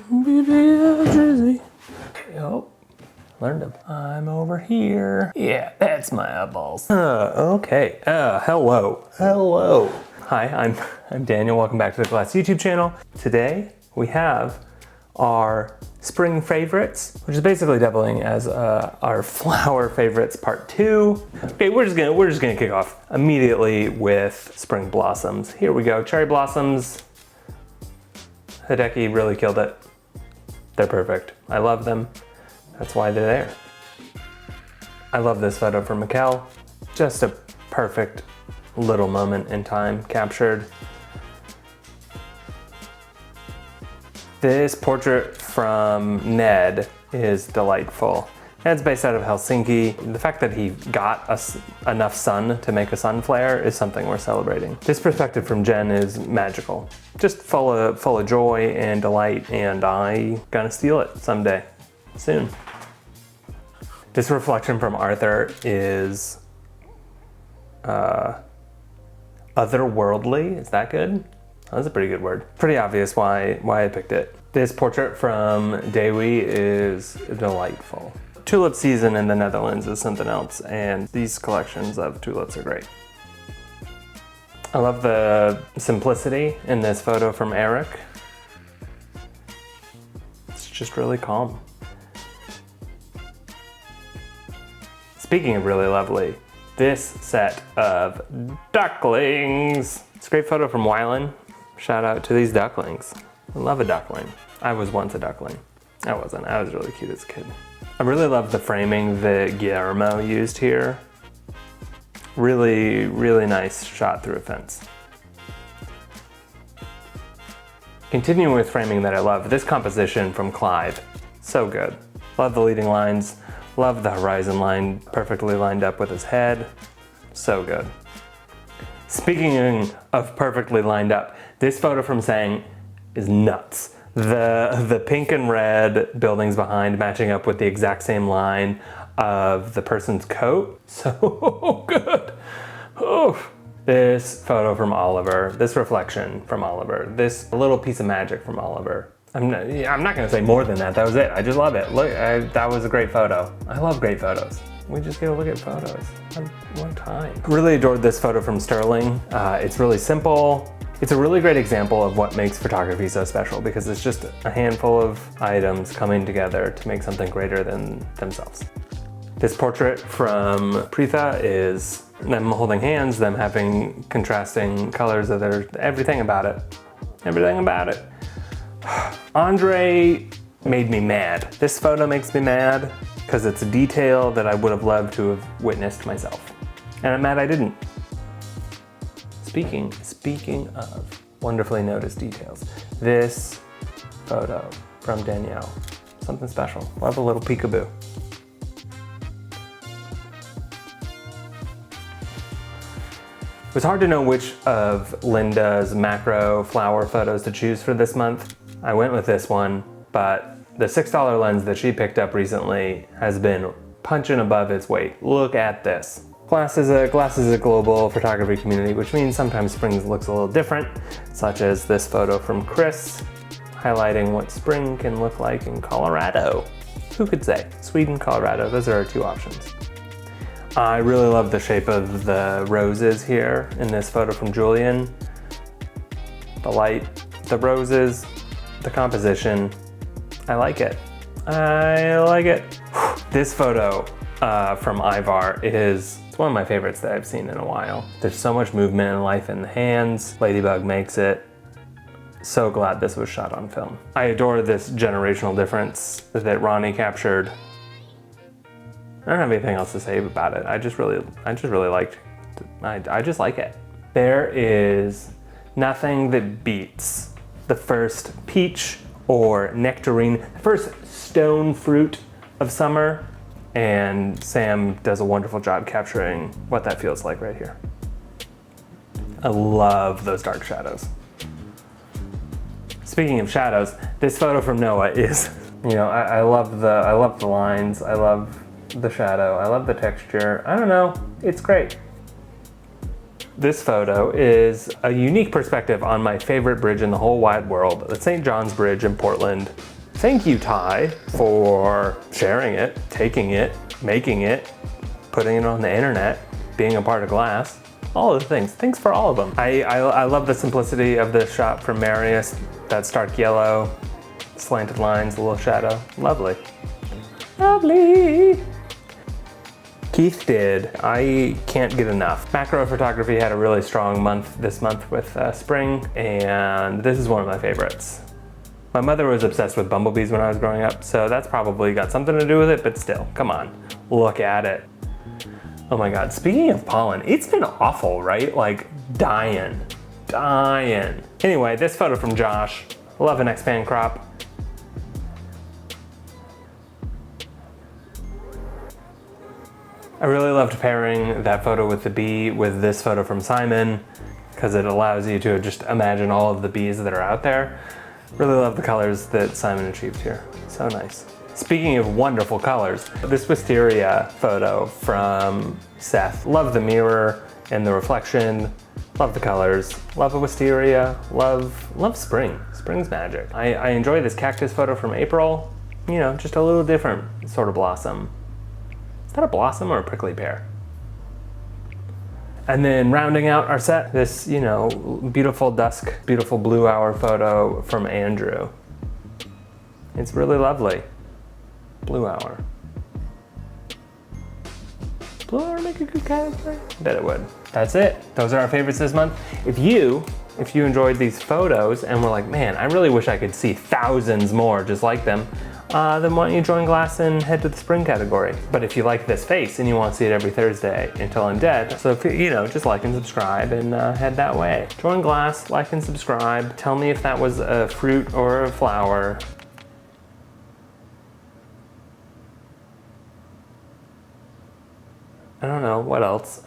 Beauty of Jersey. Yup. Learned it. I'm over here. Yeah, that's my eyeballs. Okay. Hello. Hi, I'm Daniel. Welcome back to the Glass YouTube channel. Today we have our spring favorites, which is basically doubling as our flower favorites part 2. Okay, we're just gonna kick off immediately with spring blossoms. Here we go. Cherry blossoms. Hideki really killed it. They're perfect. I love them. That's why they're there. I love this photo from Mikkel. Just a perfect little moment in time captured. This portrait from Ned is delightful. Ned's based out of Helsinki. The fact that he got us enough sun to make a sun flare is something we're celebrating. This perspective from Jen is magical. Just full of joy and delight, and I'm gonna steal it someday, soon. This reflection from Arthur is otherworldly. Is that good? That's a pretty good word. Pretty obvious why I picked it. This portrait from Dewi is delightful. Tulip season in the Netherlands is something else, and these collections of tulips are great. I love the simplicity in this photo from Eric. It's just really calm. Speaking of really lovely, this set of ducklings. It's a great photo from Wylan. Shout out to these ducklings. I love a duckling. I was once a duckling. I wasn't, I was really cute as a kid. I really love the framing that Guillermo used here. Really, really nice shot through a fence. Continuing with framing that I love, this composition from Clive. So good. Love the leading lines. Love the horizon line perfectly lined up with his head. So good. Speaking of perfectly lined up, this photo from Sang is nuts. The pink and red buildings behind matching up with the exact same line of the person's coat. So good. Oh. This photo from Oliver, this reflection from Oliver, this little piece of magic from Oliver. I'm not gonna say more than that. That was it. I just love it. Look, that was a great photo. I love great photos. We just gotta look at photos one time. Really adored this photo from Sterling. It's really simple. It's a really great example of what makes photography so special, because it's just a handful of items coming together to make something greater than themselves. This portrait from Preetha is them holding hands, them having contrasting colors of their everything about it. Everything about it. Andre made me mad. This photo makes me mad because it's a detail that I would have loved to have witnessed myself. And I'm mad I didn't. Speaking of wonderfully noticed details, this photo from Danielle, something special. Love a little peekaboo. It was hard to know which of Linda's macro flower photos to choose for this month. I went with this one, but the $6 lens that she picked up recently has been punching above its weight. Look at this. Glass is a global photography community, which means sometimes spring looks a little different, such as this photo from Chris, highlighting what spring can look like in Colorado. Who could say? Sweden, Colorado, those are our two options. I really love the shape of the roses here in this photo from Julian. The light, the roses, the composition. I like it. I like it. This photo from Ivar is one of my favorites that I've seen in a while. There's so much movement and life in the hands. Ladybug makes it. So glad this was shot on film. I adore this generational difference that Ronnie captured. I don't have anything else to say about it. I just really liked it. I just like it. There is nothing that beats the first peach or nectarine, the first stone fruit of summer, and Sam does a wonderful job capturing what that feels like right here. I love those dark shadows. Speaking of shadows, this photo from Noah is, I love the lines, I love the shadow, I love the texture. I don't know, it's great. This photo is a unique perspective on my favorite bridge in the whole wide world, the St. John's Bridge in Portland. Thank you, Ty, for sharing it, taking it, making it, putting it on the internet, being a part of Glass. All of the things. Thanks for all of them. I love the simplicity of this shot from Marius. That stark yellow, slanted lines, a little shadow. Lovely. Lovely. Keith did. I can't get enough. Macro photography had a really strong month this month with spring, and this is one of my favorites. My mother was obsessed with bumblebees when I was growing up, so that's probably got something to do with it, but still, come on, look at it. Oh my God, speaking of pollen, it's been awful, right? Like dying. Anyway, this photo from Josh, love an expand crop. I really loved pairing that photo with the bee with this photo from Simon because it allows you to just imagine all of the bees that are out there. Really love the colors that Simon achieved here. So nice. Speaking of wonderful colors, this wisteria photo from Seth. Love the mirror and the reflection. Love the colors. Love a wisteria. Love spring. Spring's magic. I enjoy this cactus photo from April. You know, just a little different sort of blossom. Is that a blossom or a prickly pear? And then rounding out our set, this, you know, beautiful dusk, beautiful blue hour photo from Andrew. It's really lovely. Blue hour. Blue hour make a good category? I bet it would. That's it. Those are our favorites this month. If you enjoyed these photos and were like, man, I really wish I could see thousands more just like them, then why don't you join Glass and head to the spring category. But if you like this face and you want to see it every Thursday until I'm dead, so if you know, just like and subscribe and head that way. Join Glass, like and subscribe. Tell me if that was a fruit or a flower. I don't know, what else?